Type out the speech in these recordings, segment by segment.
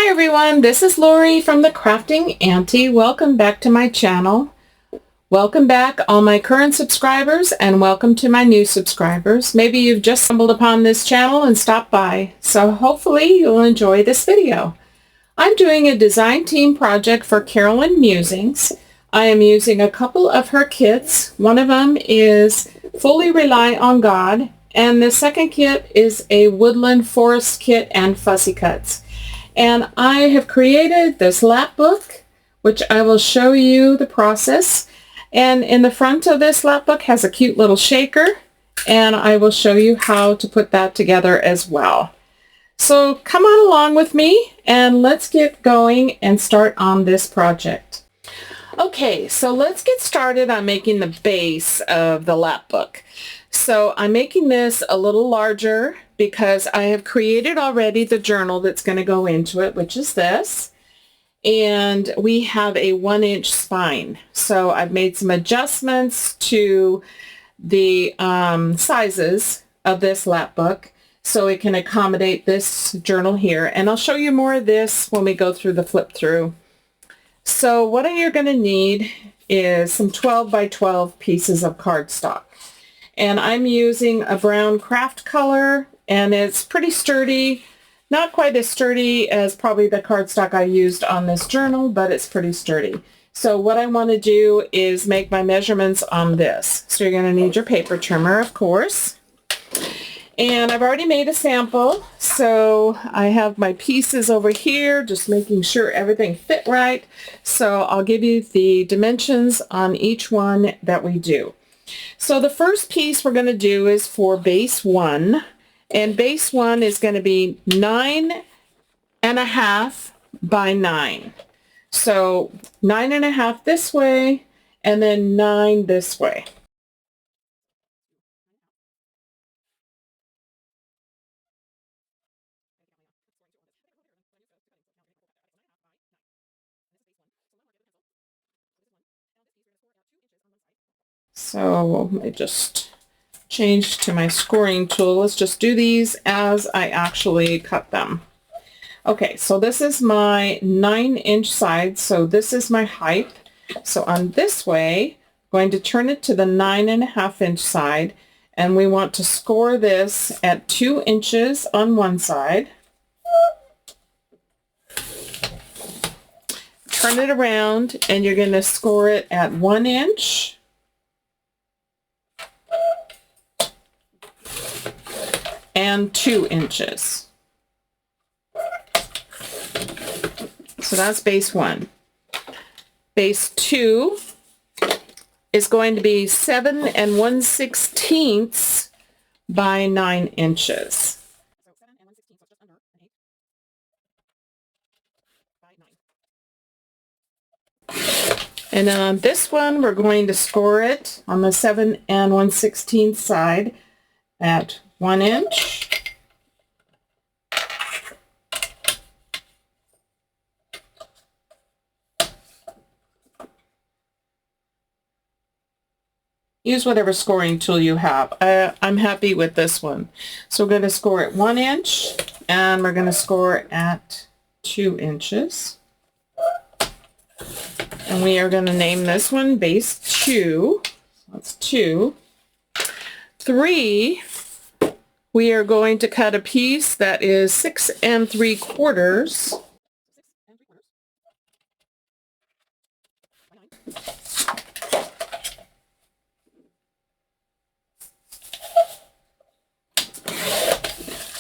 Hi everyone, this is Lori from the Crafting Auntie. Welcome back to my channel. Welcome back all my current subscribers and welcome to my new subscribers. Maybe you've just stumbled upon this channel and stopped by, so hopefully you'll enjoy this video. I'm doing a design team project for Carolyn Musings. I am using a couple of her kits. One of them is Fully Rely on God, and the second kit is a Woodland Forest kit and fussy cuts. And I have created this lap book, which I will show you the process. And in the front of this lap book has a cute little shaker, and I will show you how to put that together as well. So come on along with me and let's get going and start on this project. Okay, so let's get started on making the base of the lap book. So I'm making this a little larger because I have created already the journal that's going to go into it, which is this. And we have a 1-inch spine. So I've made some adjustments to the sizes of this lap book so it can accommodate this journal here. And I'll show you more of this when we go through the flip through. So what you're going to need is some 12 by 12 pieces of cardstock. And I'm using a brown craft color, and it's pretty sturdy. Not quite as sturdy as probably the cardstock I used on this journal, but it's pretty sturdy. So what I want to do is make my measurements on this. So you're going to need your paper trimmer, of course. And I've already made a sample, so I have my pieces over here, just making sure everything fit right. So I'll give you the dimensions on each one that we do. So the first piece we're going to do is for base 1, and base 1 is going to be 9.5 by 9. So 9.5 this way, and then 9 this way. So let me just change to my scoring tool. Let's just do these as I actually cut them. Okay, so this is my 9-inch side, so this is my height. So on this way, I'm going to turn it to the 9.5-inch side, and we want to score this at 2 inches on one side. Turn it around, and you're going to score it at 1 inch. And 2 inches. So that's base 1. Base 2 is going to be 7 1/16 by 9 inches. And then on this one, we're going to score it on the 7 1/16 side at 1 inch. Use whatever scoring tool you have. I'm happy with this one. So we're going to score at 1 inch, and we're going to score at 2 inches. And we are going to name this one base 2. That's 2. 3. We are going to cut a piece that is 6 3/4.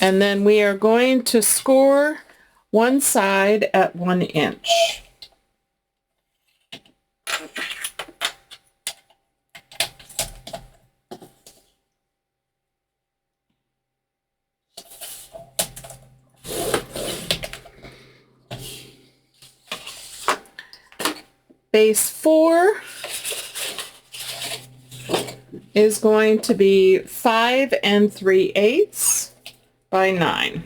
And then we are going to score one side at 1 inch. Base 4 is going to be 5 3/8 by 9.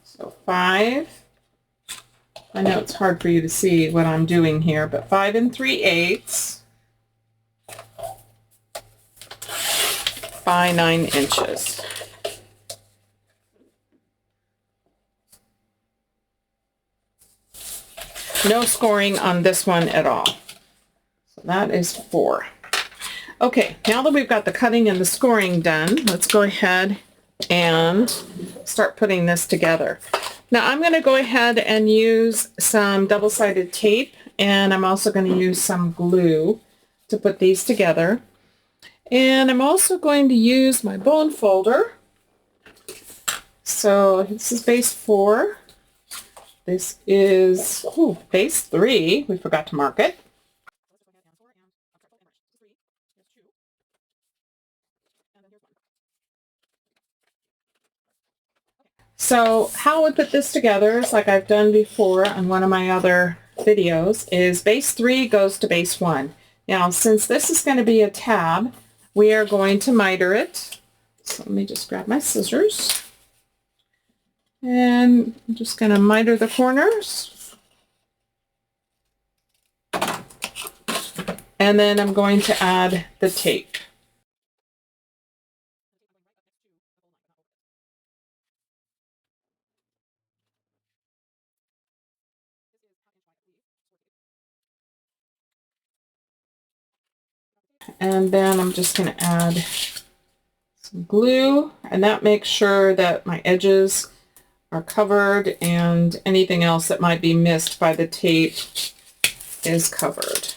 So 5. I know it's hard for you to see what I'm doing here, but 5 3/8 by 9 inches. No scoring on this one at all. So that is 4. Okay, now that we've got the cutting and the scoring done, let's go ahead and start putting this together. Now I'm going to go ahead and use some double-sided tape, and I'm also going to use some glue to put these together. And I'm also going to use my bone folder. So this is base 4. This is base 3. We forgot to mark it. So how I put this together is like I've done before on one of my other videos, is base 3 goes to base 1. Now since this is going to be a tab, we are going to miter it. So let me just grab my scissors. And I'm just going to miter the corners. And then I'm going to add the tape. And then I'm just going to add some glue, and that makes sure that my edges are covered and anything else that might be missed by the tape is covered.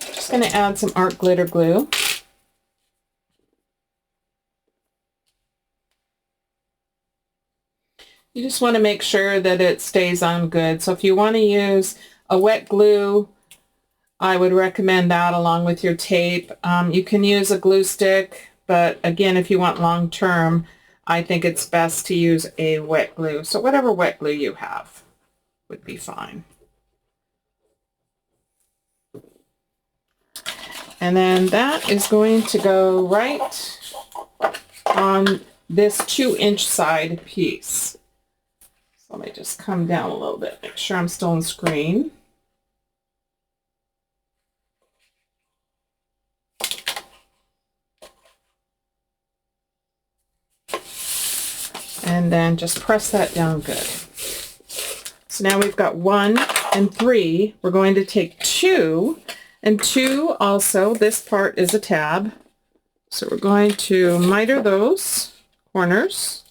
Just going to add some art glitter glue. You just want to make sure that it stays on good. So if you want to use a wet glue, I would recommend that along with your tape. You can use a glue stick, but again, if you want long term, I think it's best to use a wet glue. So whatever wet glue you have would be fine. And then that is going to go right on this 2-inch side piece. So let me just come down a little bit, make sure I'm still on screen. And then just press that down good. So now we've got 1 and 3. We're going to take 2, and 2 also, this part is a tab. So we're going to miter those corners.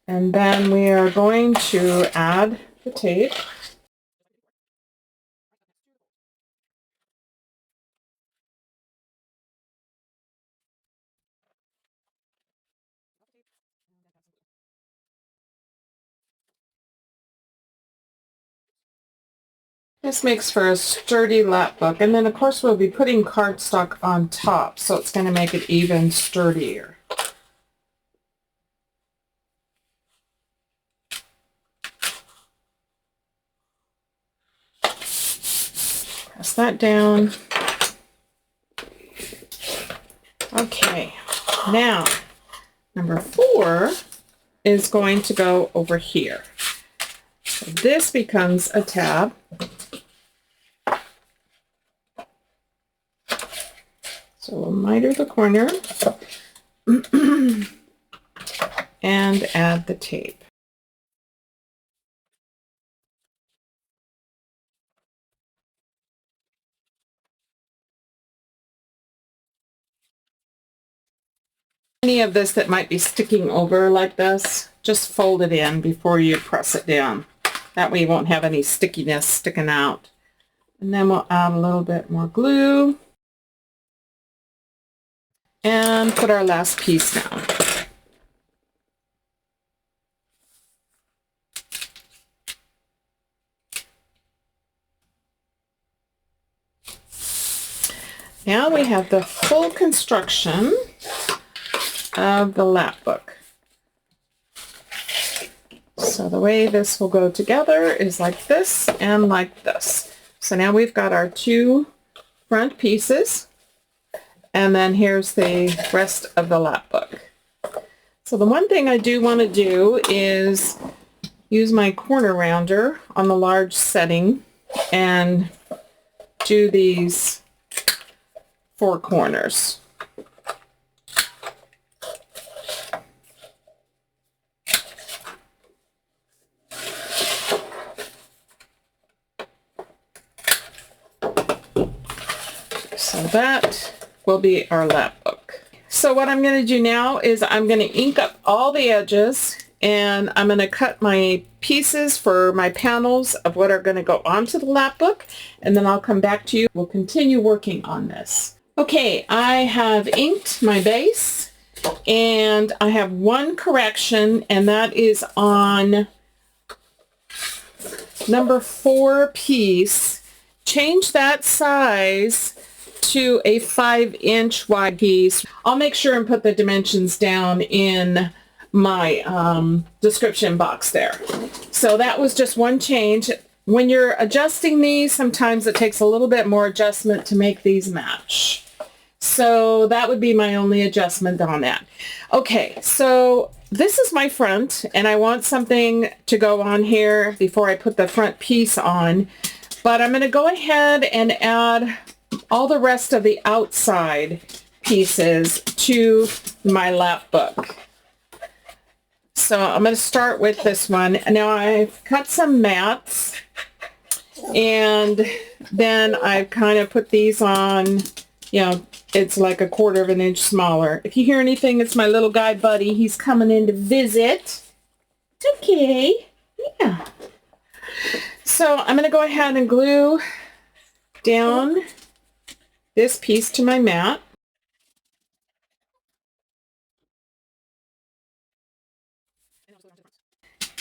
And then we are going to add the tape. This makes for a sturdy lap book, and then of course we'll be putting cardstock on top, so it's going to make it even sturdier. Press that down. Okay, now number 4 is going to go over here. So this becomes a tab. So we'll miter the corner and add the tape. Any of this that might be sticking over like this, just fold it in before you press it down. That way you won't have any stickiness sticking out. And then we'll add a little bit more glue and put our last piece down. Now we have the full construction of the lap book. So the way this will go together is like this and like this. So now we've got our 2 front pieces, and then here's the rest of the lap book. So the one thing I do want to do is use my corner rounder on the large setting and do these 4 corners. So that will be our lap book. So what I'm going to do now is I'm going to ink up all the edges, and I'm going to cut my pieces for my panels of what are going to go onto the lap book, and then I'll come back to you. We'll continue working on this. Okay, I have inked my base, and I have one correction, and that is on number 4 piece. Change that size to a 5-inch wide piece. I'll make sure and put the dimensions down in my description box there. So that was just one change. When you're adjusting these, sometimes it takes a little bit more adjustment to make these match. So that would be my only adjustment on that. Okay, so this is my front, and I want something to go on here before I put the front piece on. But I'm going to go ahead and add all the rest of the outside pieces to my lap book. So I'm going to start with this one. Now I've cut some mats, and then I've kind of put these on, you know, it's like a 1/4 of an inch smaller. If you hear anything, it's my little guy Buddy. He's coming in to visit. It's okay. Yeah. So I'm going to go ahead and glue down this piece to my mat.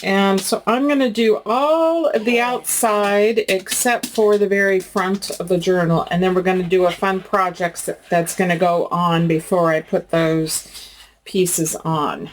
And so I'm going to do all of the outside except for the very front of the journal. And then we're going to do a fun project that's going to go on before I put those pieces on.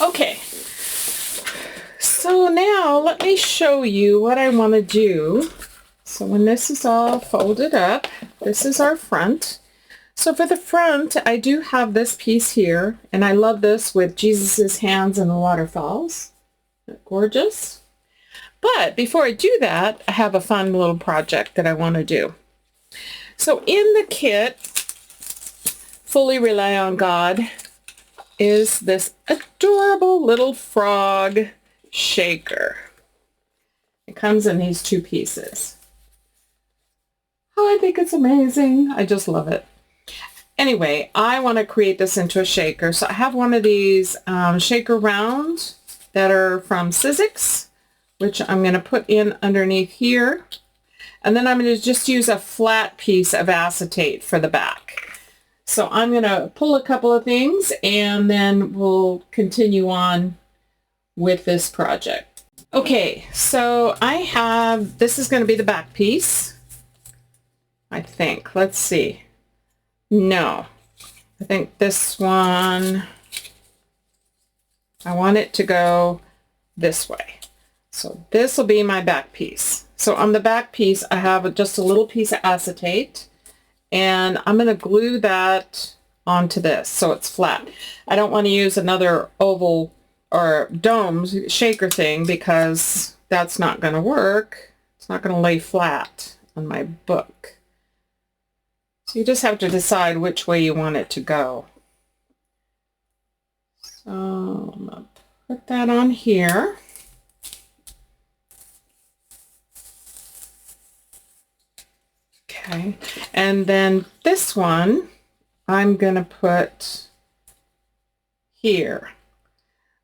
Okay, so now let me show you what I want to do. So when this is all folded up, this is our front. So for the front, I do have this piece here, and I love this with Jesus's hands and the waterfalls. Isn't that gorgeous? But before I do that, I have a fun little project that I want to do. So in the kit, Fully Rely on God, is this adorable little frog shaker. It comes in these 2 pieces. Oh, I think it's amazing. I just love it. Anyway, I want to create this into a shaker. So I have one of these shaker rounds that are from Musings, which I'm going to put in underneath here. And then I'm going to just use a flat piece of acetate for the back. So I'm going to pull a couple of things, and then we'll continue on with this project. Okay, so I have, this is going to be the back piece, I think. Let's see. No, I think this one, I want it to go this way. So this will be my back piece. So on the back piece, I have just a little piece of acetate, and I'm going to glue that onto this so it's flat. I don't want to use another oval or dome shaker thing because that's not going to work. It's not going to lay flat on my book. So you just have to decide which way you want it to go. So I'm going to put that on here. Okay, and then this one I'm going to put here.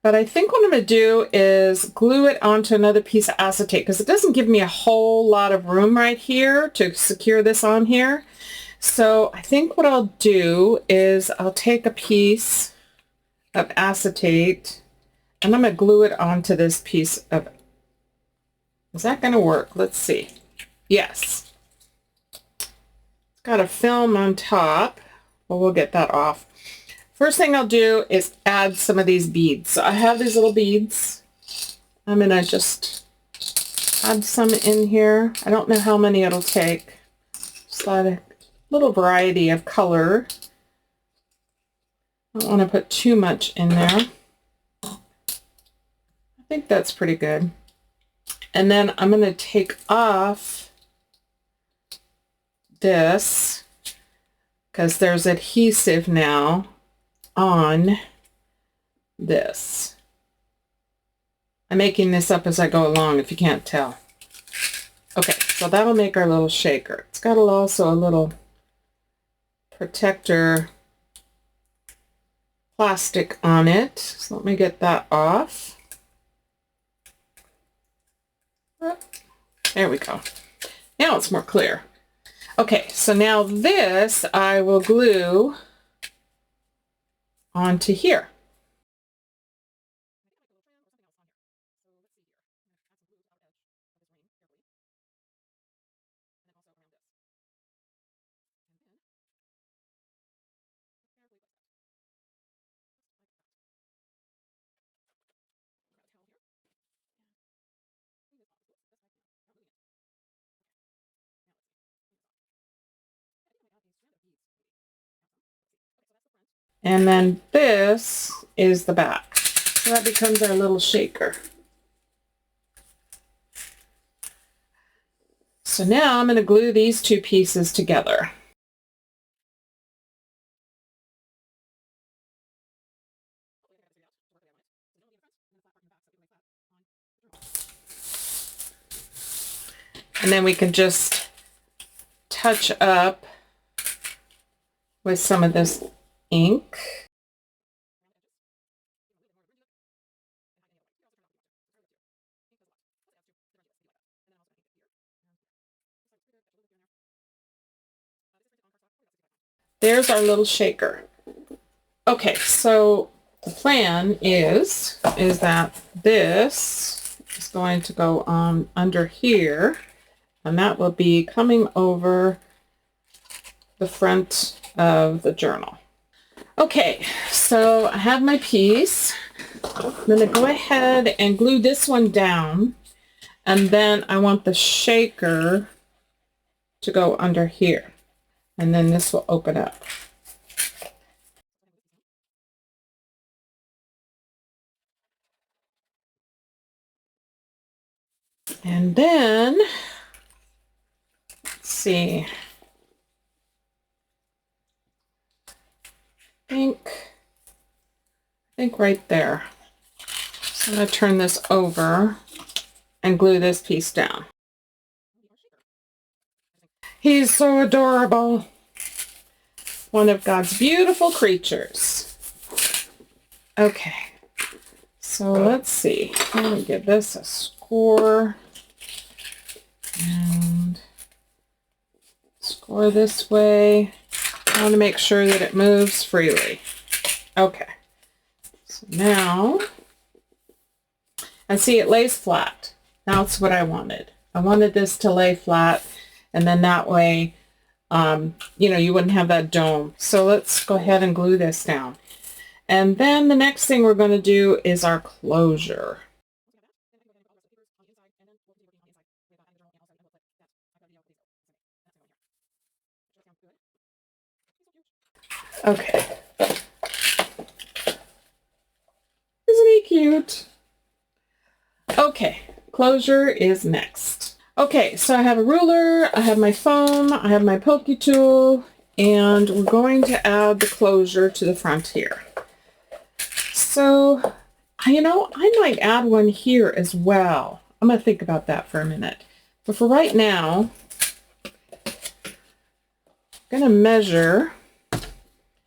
But I think what I'm going to do is glue it onto another piece of acetate because it doesn't give me a whole lot of room right here to secure this on here. So I think what I'll do is I'll take a piece of acetate and I'm going to glue it onto this piece of, is that going to work? Let's see. Yes. It's got a film on top. Well, we'll get that off. First thing I'll do is add some of these beads. So I have these little beads. I'm going to just add some in here. I don't know how many it'll take. Just add a little variety of color. I don't want to put too much in there. I think that's pretty good. And then I'm going to take off this because there's adhesive now on this. I'm making this up as I go along if you can't tell. Okay, so that'll make our little shaker. It's got also a little protector plastic on it. So let me get that off. There we go. Now it's more clear. Okay, so now this I will glue onto here. And then this is the back. So that becomes our little shaker. So now I'm going to glue these two pieces together. And then we can just touch up with some of this ink. There's our little shaker. Okay, so the plan is that this is going to go on under here, and that will be coming over the front of the journal. Okay, so I have my piece. I'm going to go ahead and glue this one down, and then I want the shaker to go under here, and then this will open up. And then, let's see, I think right there. So I'm going to turn this over and glue this piece down. He's so adorable. One of God's beautiful creatures. Okay, so let's see. I'm going to give this a score. And score this way. I want to make sure that it moves freely. Okay. So now, and see, it lays flat. That's what I wanted. I wanted this to lay flat, and then that way, you wouldn't have that dome. So let's go ahead and glue this down. And then the next thing we're going to do is our closure. Okay. Isn't he cute? Okay, closure is next. Okay, so I have a ruler, I have my foam, I have my pokey tool, and we're going to add the closure to the front here. So, I might add one here as well. I'm going to think about that for a minute. But for right now, I'm going to measure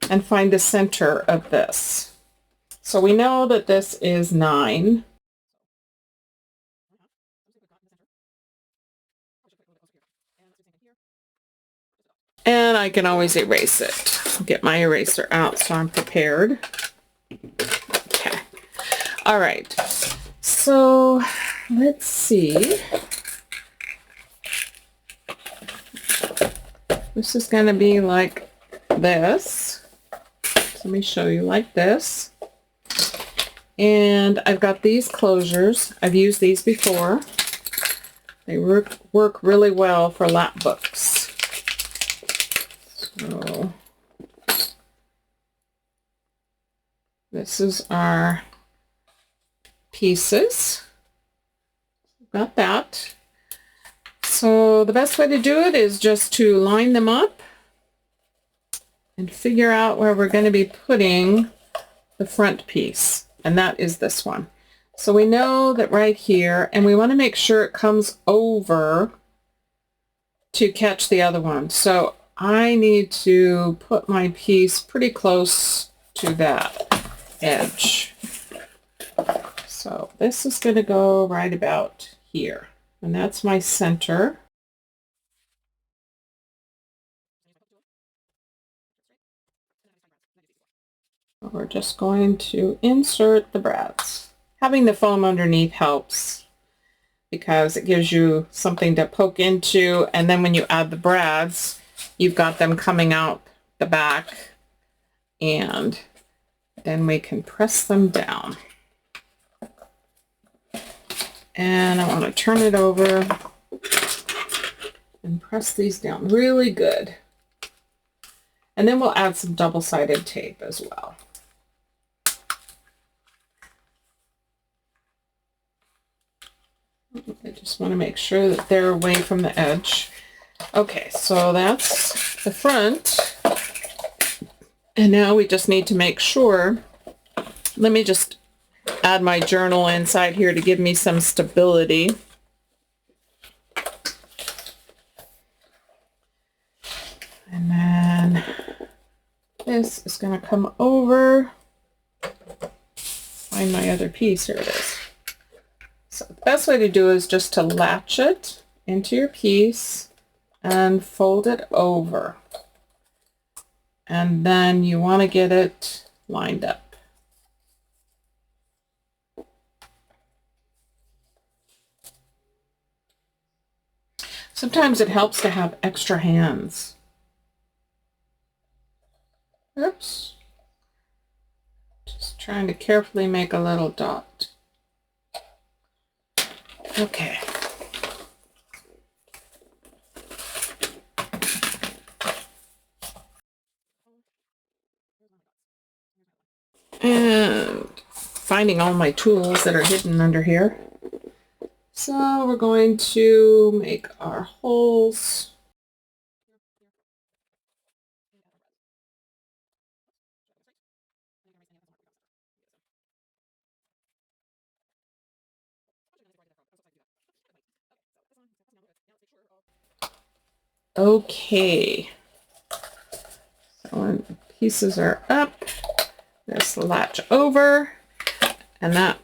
and find the center of this. So we know that this is 9. And I can always erase it. Get my eraser out so I'm prepared. Okay. All right. So let's see. This is going to be like this. So let me show you like this. And I've got these closures. I've used these before. They work really well for lap books. So this is our pieces. Got that. So the best way to do it is just to line them up and figure out where we're going to be putting the front piece. And that is this one. So we know that right here, and we want to make sure it comes over to catch the other one. So I need to put my piece pretty close to that edge. So this is going to go right about here. And that's my center. We're just going to insert the brads. Having the foam underneath helps because it gives you something to poke into, and then when you add the brads, you've got them coming out the back, and then we can press them down. And I want to turn it over and press these down really good. And then we'll add some double-sided tape as well. I just want to make sure that they're away from the edge. Okay, so that's the front. And now we just need to make sure. Let me just add my journal inside here to give me some stability. And then this is going to come over. Find my other piece. Here it is. So the best way to do is just to latch it into your piece and fold it over. And then you want to get it lined up. Sometimes it helps to have extra hands. Oops. Just trying to carefully make a little dot. Okay. And finding all my tools that are hidden under here. So we're going to make our holes. Okay. So when the pieces are up, just latch over, and that,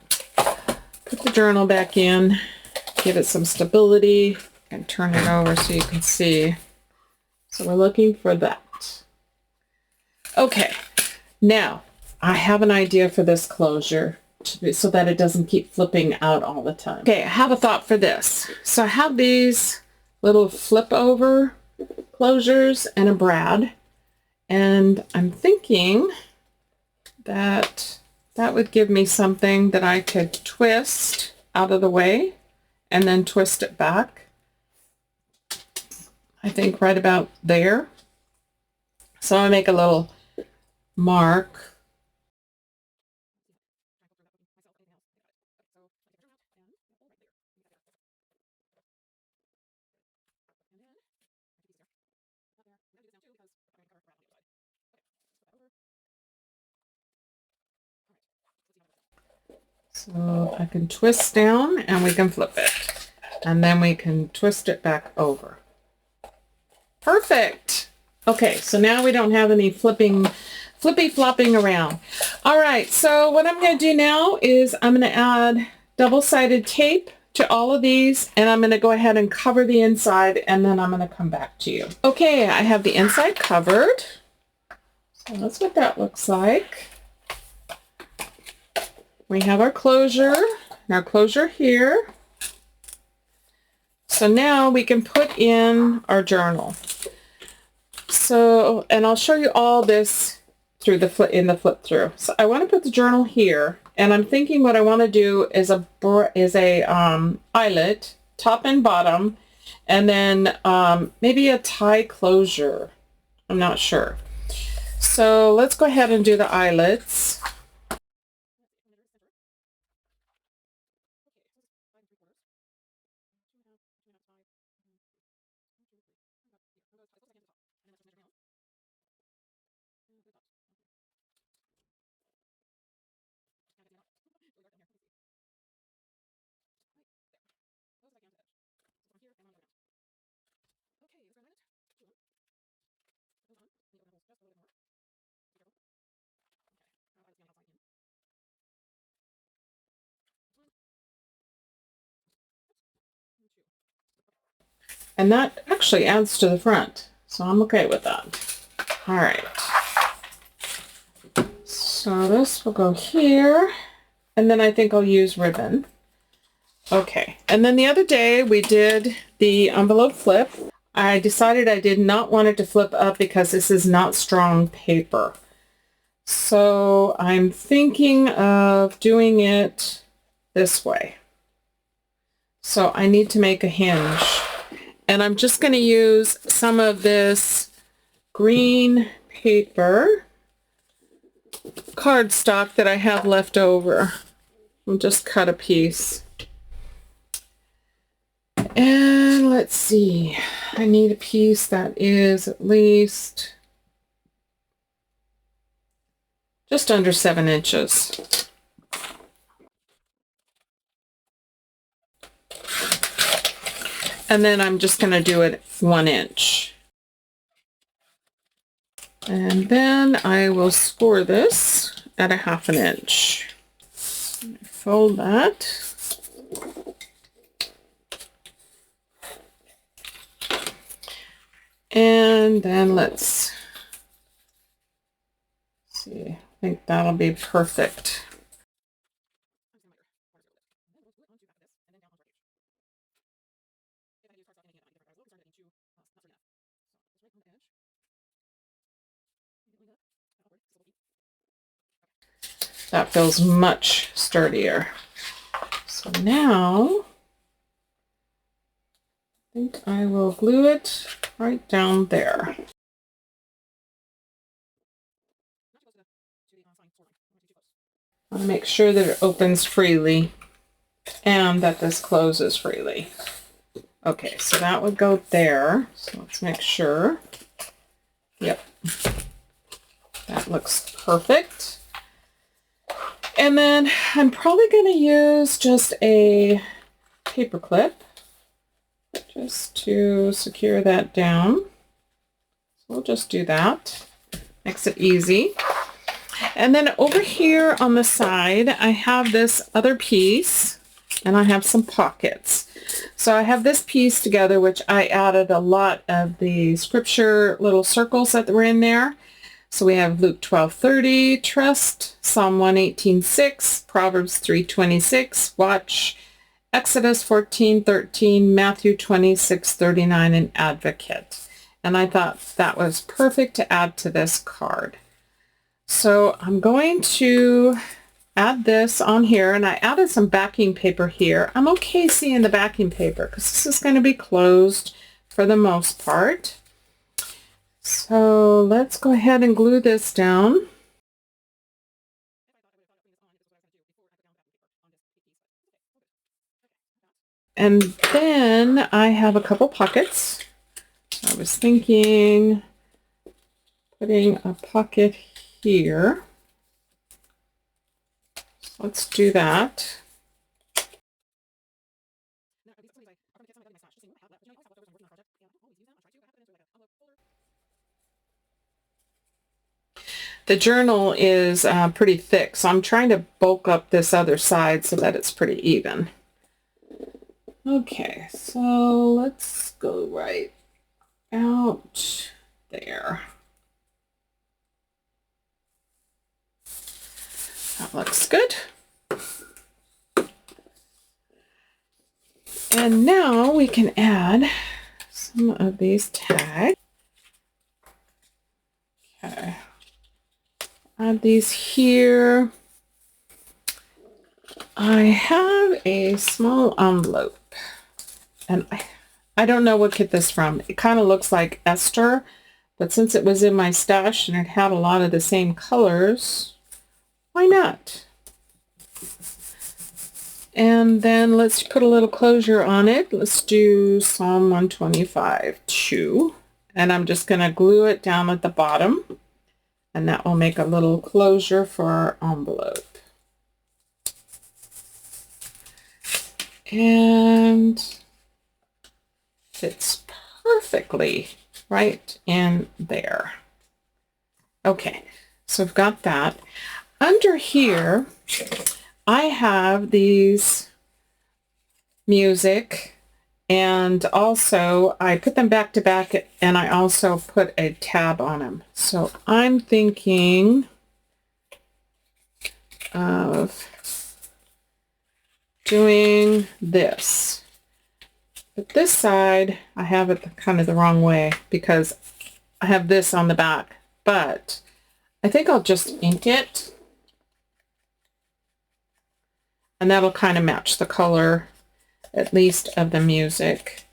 put the journal back in, give it some stability, and turn it over so you can see. So we're looking for that. Okay, now I have an idea for this closure so that it doesn't keep flipping out all the time. Okay, I have a thought for this. So I have these little flip over closures and a brad, and I'm thinking that that would give me something that I could twist out of the way and then twist it back. I think right about there. So I make a little mark. So I can twist down and we can flip it. And then we can twist it back over. Perfect. Okay, so now we don't have any flipping flippy flopping around. All right, so what I'm going to do now is I'm going to add double-sided tape to all of these, and I'm going to go ahead and cover the inside, and then I'm going to come back to you. Okay, I have the inside covered. So that's what that looks like. We have our closure, and our closure here. So now we can put in our journal. So, and I'll show you all this through the flip through. So I want to put the journal here, and I'm thinking what I want to do is a eyelet, top and bottom, and then maybe a tie closure. I'm not sure. So let's go ahead and do the eyelets. And that actually adds to the front, so I'm okay with that. All right. So this will go here, and then I think I'll use ribbon. Okay, and then the other day we did the envelope flip. I decided I did not want it to flip up because this is not strong paper. So I'm thinking of doing it this way. So I need to make a hinge. And I'm just going to use some of this green paper cardstock that I have left over. I'll just cut a piece. And let's see, I need a piece that is at least just under 7 inches. And then I'm just going to do it 1 inch. And then I will score this at a 1/2 inch. Fold that. And then let's see, I think that'll be perfect. That feels much sturdier. So now I think I will glue it right down there. I'll make sure that it opens freely and that this closes freely. Okay, so that would go there. So let's make sure. Yep. That looks perfect. And then I'm probably going to use just a paper clip just to secure that down. So we'll just do that. Makes it easy. And then over here on the side, I have this other piece, and I have some pockets. So I have this piece together, which I added a lot of the scripture little circles that were in there. So we have Luke 12:30, trust, Psalm 118:6, Proverbs 3:26, watch, Exodus 14:13, Matthew 26:39, and advocate. And I thought that was perfect to add to this card. So I'm going to add this on here, and I added some backing paper here. I'm okay seeing the backing paper because this is going to be closed for the most part. So let's go ahead and glue this down. And then I have a couple pockets. I was thinking putting a pocket here. So let's do that. The journal is pretty thick, so I'm trying to bulk up this other side so that it's pretty even. Okay, so let's go right out there. That looks good. And now we can add some of these tags. Okay. Add these here. I have a small envelope, and I don't know what kit this is from. It kind of looks like Esther, but since it was in my stash and it had a lot of the same colors, why not? And then let's put a little closure on it. Let's do Psalm 125, 2. And I'm just going to glue it down at the bottom. And that will make a little closure for our envelope. And fits perfectly right in there. Okay, so I've got that. Under here, I have these music, and also I put them back to back, and I also put a tab on them. So I'm thinking of doing this. But this side, I have it kind of the wrong way because I have this on the back, but I think I'll just ink it. And that'll kind of match the color, at least, of the music.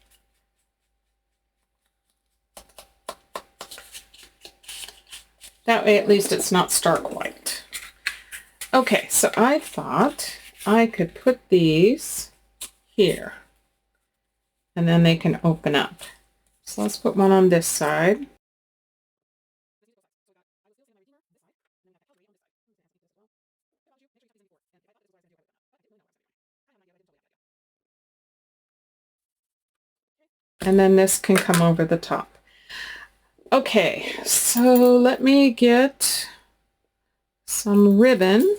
That way, at least, it's not stark white. Okay, so I thought I could put these here. And then they can open up. So let's put one on this side. And then this can come over the top. Okay, so let me get some ribbon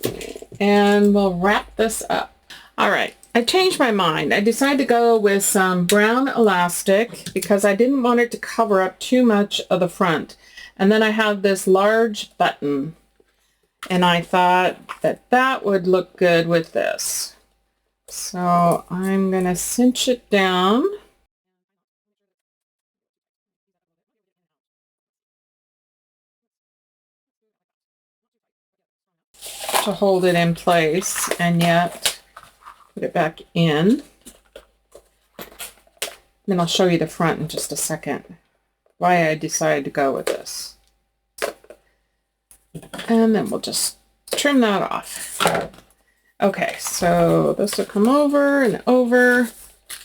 and we'll wrap this up. All right, I changed my mind. I decided to go with some brown elastic because I didn't want it to cover up too much of the front. And then I have this large button, and I thought that that would look good with this. So I'm going to cinch it down. To hold it in place and yet put it back in. Then I'll show you the front in just a second, why I decided to go with this. And then we'll just trim that off. Okay, so this will come over and over.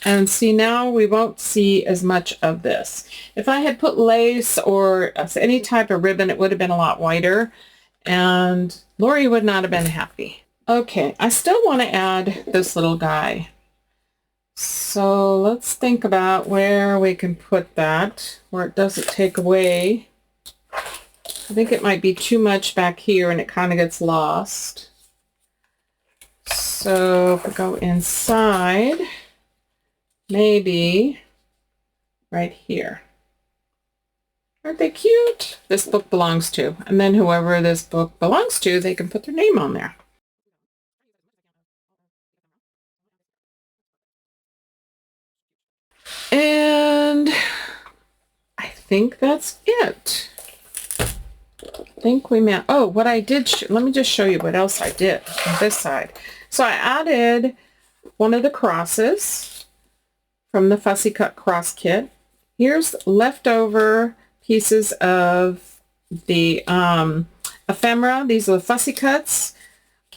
And see, now we won't see as much of this. If I had put lace or any type of ribbon, it would have been a lot whiter. And Lori would not have been happy. Okay, I still want to add this little guy. So let's think about where we can put that, where it doesn't take away. I think it might be too much back here and it kind of gets lost. So if we go inside, maybe right here. Aren't they cute? This book belongs to. And then whoever this book belongs to, they can put their name on there. And I think that's it. I think we met. Oh, what I did, let me just show you what else I did on this side. So I added one of the crosses from the Fussy Cut Cross Kit. Here's leftover pieces of the ephemera. These are the Fussy Cuts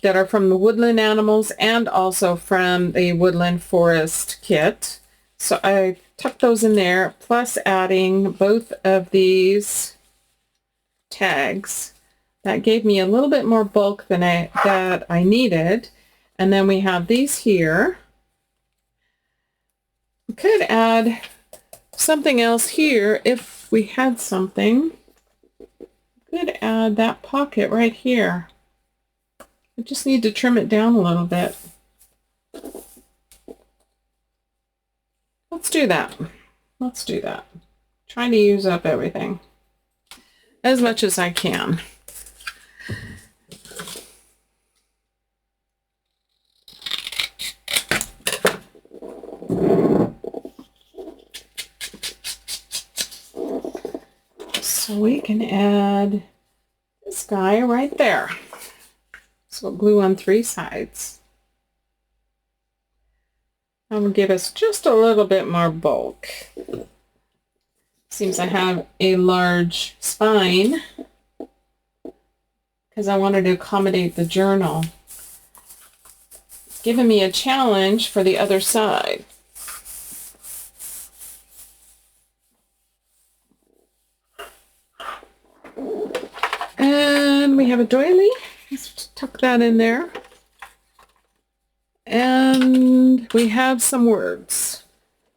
that are from the Woodland Animals and also from the Woodland Forest kit. So I tucked those in there, plus adding both of these tags. That gave me a little bit more bulk than I needed. And then we have these here. We could add something else here if we had something. could add that pocket right here. I just need to trim it down a little bit. Let's do that. Let's do that. Trying to use up everything as much as I can. So we can add this guy right there. So we'll glue on 3 sides. That will give us just a little bit more bulk. Seems I have a large spine because I wanted to accommodate the journal. It's given me a challenge for the other side. And we have a doily. Let's tuck that in there. And we have some words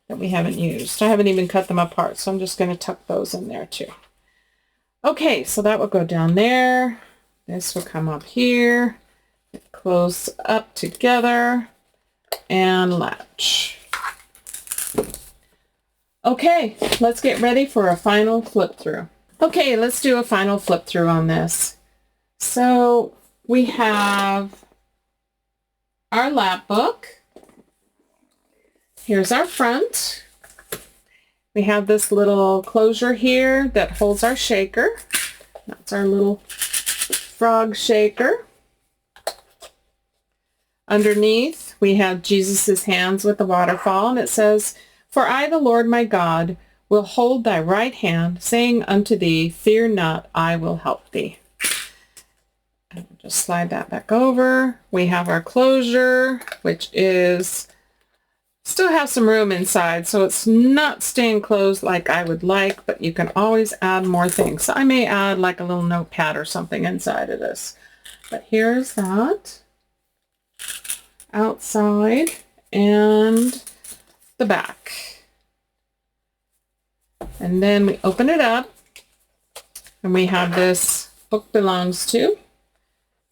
that we haven't used. I haven't even cut them apart, so I'm just going to tuck those in there too. Okay, so that will go down there. This will come up here. Close up together and latch. Okay, let's get ready for a final flip through. Okay, let's do a final flip through on this. So we have our lap book. Here's our front. We have this little closure here that holds our shaker. That's our little frog shaker. Underneath, we have Jesus's hands with the waterfall, and it says, "For I, the Lord my God, will hold thy right hand, saying unto thee, Fear not, I will help thee." And we'll just slide that back over. We have our closure, which is still have some room inside, so it's not staying closed like I would like, but you can always add more things. So I may add like a little notepad or something inside of this. But here's that outside and the back. And then we open it up and we have this book belongs to,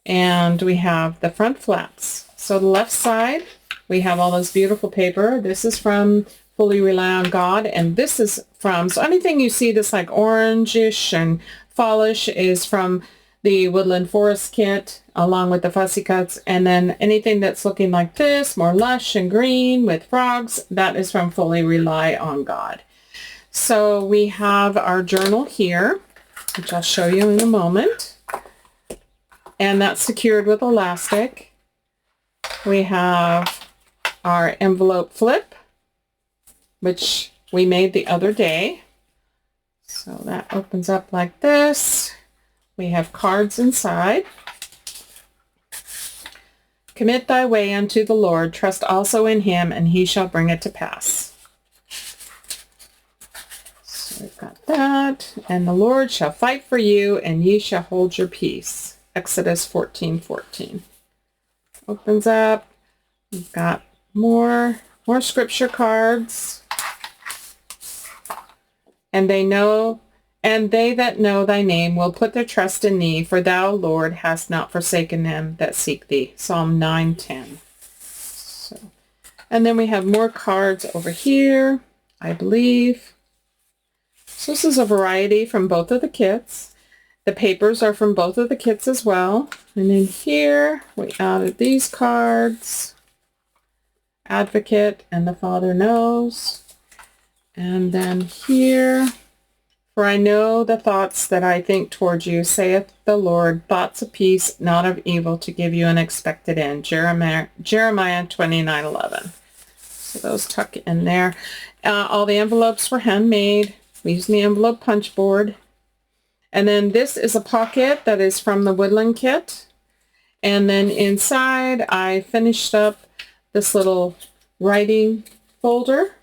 and we have the front flaps. So the left side, we have all this beautiful paper. This is from Fully Rely on God, and this is from, so anything you see that's like orangish and fallish is from the Woodland Forest kit, along with the fussy cuts. And then anything that's looking like this, more lush and green with frogs, that is from Fully Rely on God. So we have our journal here, which I'll show you in a moment. And that's secured with elastic. We have our envelope flip, which we made the other day. So that opens up like this. We have cards inside. Commit thy way unto the Lord, trust also in him, and he shall bring it to pass. So we've got that. And the Lord shall fight for you, and ye shall hold your peace. Exodus 14:14. Opens up. We've got more scripture cards. And they that know thy name will put their trust in thee, for thou, Lord, hast not forsaken them that seek thee. Psalm 9:10. So, and then we have more cards over here, I believe. So this is a variety from both of the kits. The papers are from both of the kits as well. And then here we added these cards. Advocate and the Father knows. And then here, for I know the thoughts that I think towards you, saith the Lord, thoughts of peace, not of evil, to give you an expected end. Jeremiah 29:11. So those tuck in there. All the envelopes were handmade. We used the envelope punch board. And then this is a pocket that is from the Woodland kit. And then inside I finished up this little writing folder.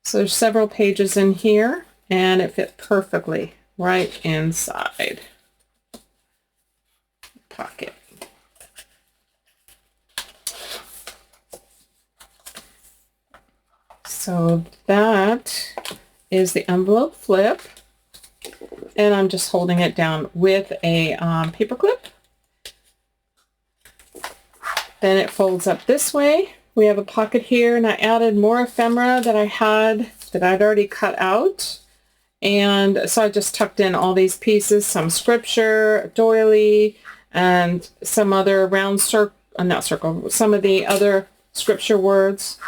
So there's several pages in here, and it fit perfectly right inside the pocket. So that is the envelope flip. and I'm just holding it down with a paper clip. Then it folds up this way. We have a pocket here, and I added more ephemera that I'd already cut out. And so I just tucked in all these pieces, some scripture, a doily, and some other round circle, not circle, some of the other scripture words.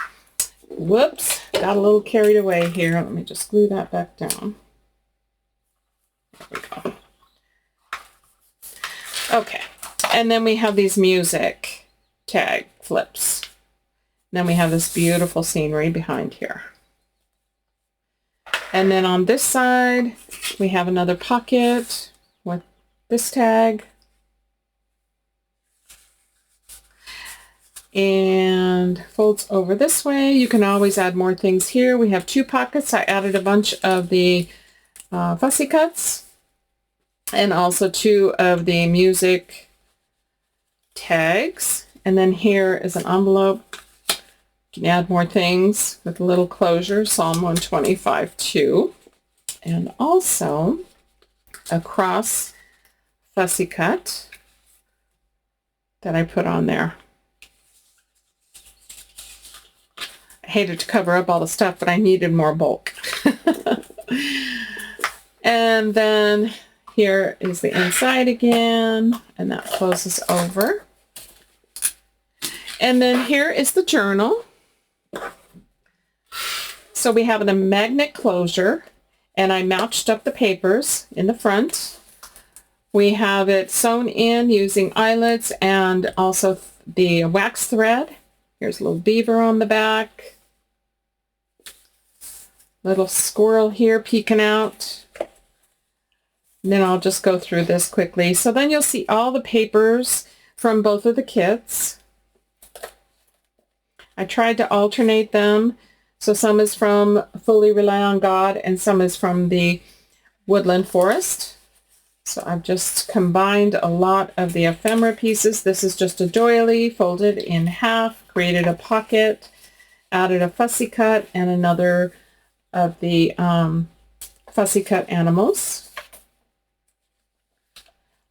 Whoops, got a little carried away here. Let me just glue that back down. There we go. Okay, and then we have these music tag flips. Then we have this beautiful scenery behind here. And then on this side, we have another pocket with this tag. And folds over this way. You can always add more things here. We have 2 pockets. I added a bunch of the fussy cuts and also 2 of the music tags. And then here is an envelope. You can add more things with a little closure, Psalm 125:2. And also a cross fussy cut that I put on there. I hated to cover up all the stuff, but I needed more bulk. And then here is the inside again, and that closes over. And then here is the journal. So we have a magnet closure, and I matched up the papers in the front. We have it sewn in using eyelets and also the wax thread. Here's a little beaver on the back. Little squirrel here peeking out. And then I'll just go through this quickly. So then you'll see all the papers from both of the kits. I tried to alternate them. So some is from Fully Rely on God and some is from the Woodland Forest. So I've just combined a lot of the ephemera pieces. This is just a doily folded in half, created a pocket, added a fussy cut and another of the fussy cut animals.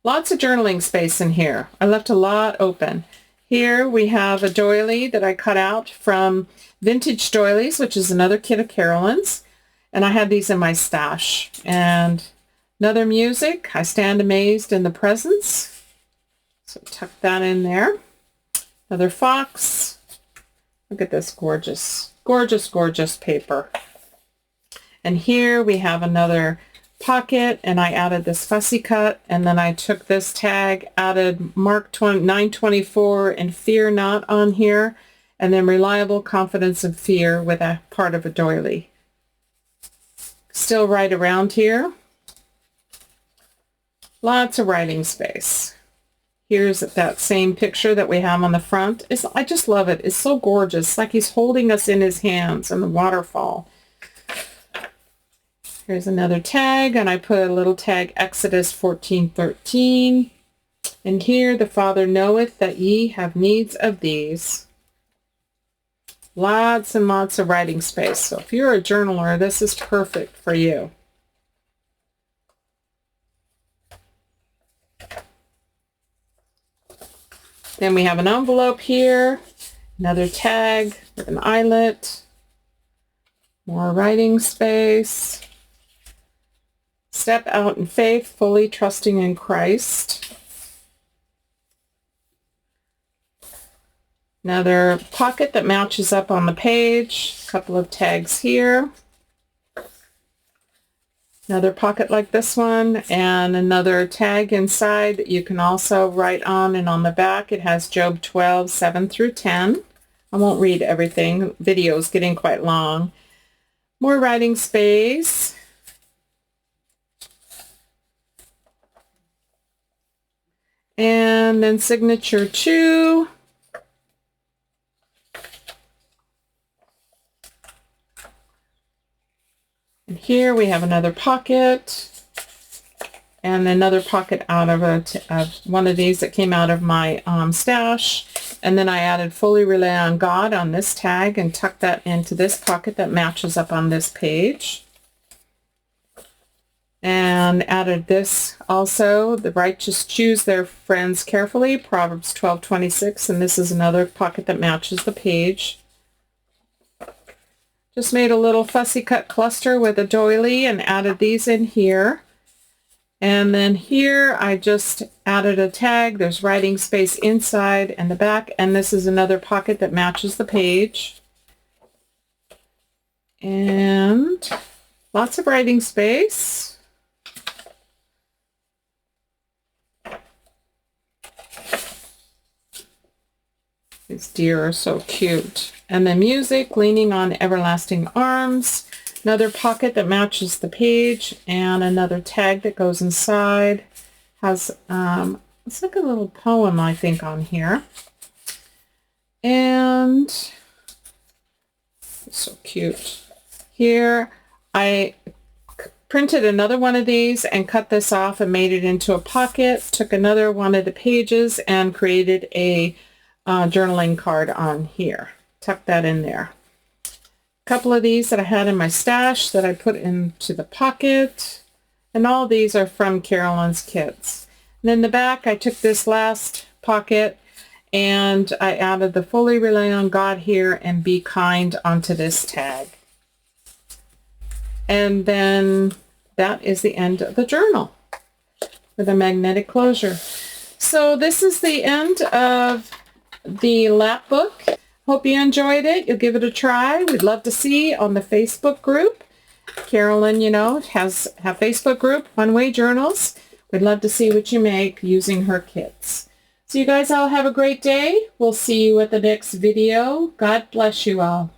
Lots of journaling space in here. I left a lot open. Here we have a doily that I cut out from Vintage Doilies, which is another kit of Carolyn's. And I had these in my stash. And another music, I Stand Amazed in the Presence. So tuck that in there. Another fox. Look at this gorgeous, gorgeous, gorgeous paper. And here we have another pocket, and I added this fussy cut, and then I took this tag, added Mark 924 and Fear Not on here, and then Reliable Confidence and Fear with a part of a doily. Still right around here. Lots of writing space. Here's that same picture that we have on the front. I just love it. It's so gorgeous. It's like he's holding us in his hands in the waterfall. Here's another tag, and I put a little tag, Exodus 14:13. And here, the Father knoweth that ye have needs of these. Lots and lots of writing space. So if you're a journaler, this is perfect for you. Then we have an envelope here, another tag with an eyelet, more writing space. Step out in faith, fully trusting in Christ. Another pocket that matches up on the page. A couple of tags here. Another pocket like this one, and another tag inside that you can also write on, and on the back it has Job 12, 7 through 10. I won't read everything. Video is getting quite long. More writing space. And then signature 2. And here we have another pocket and another pocket out of one of these that came out of my stash. And then I added Fully Rely on God on this tag and tucked that into this pocket that matches up on this page. And and added this also. The righteous choose their friends carefully, Proverbs 12:26, and this is another pocket that matches the page. Just made a little fussy cut cluster with a doily and added these in here. And then here I just added a tag. There's writing space inside and the back, and this is another pocket that matches the page. And lots of writing space. These deer are so cute. And then music, leaning on everlasting arms. Another pocket that matches the page, and another tag that goes inside. Has, it's like a little poem, I think, on here. And it's so cute. Here, I printed another one of these and cut this off and made it into a pocket. Took another one of the pages and created a journaling card on here. Tuck that in there. Couple of these that I had in my stash that I put into the pocket, and all these are from Carolyn's kits. And then the back, I took this last pocket and I added the fully rely on God here and be kind onto this tag. And then that is the end of the journal with a magnetic closure. So this is the end of the lap book. Hope you enjoyed it. You'll give it a try. We'd love to see on the Facebook group. Carolyn, you know, has a Facebook group, One Way Journals. We'd love to see what you make using her kits. So you guys all have a great day. We'll see you at the next video. God bless you all.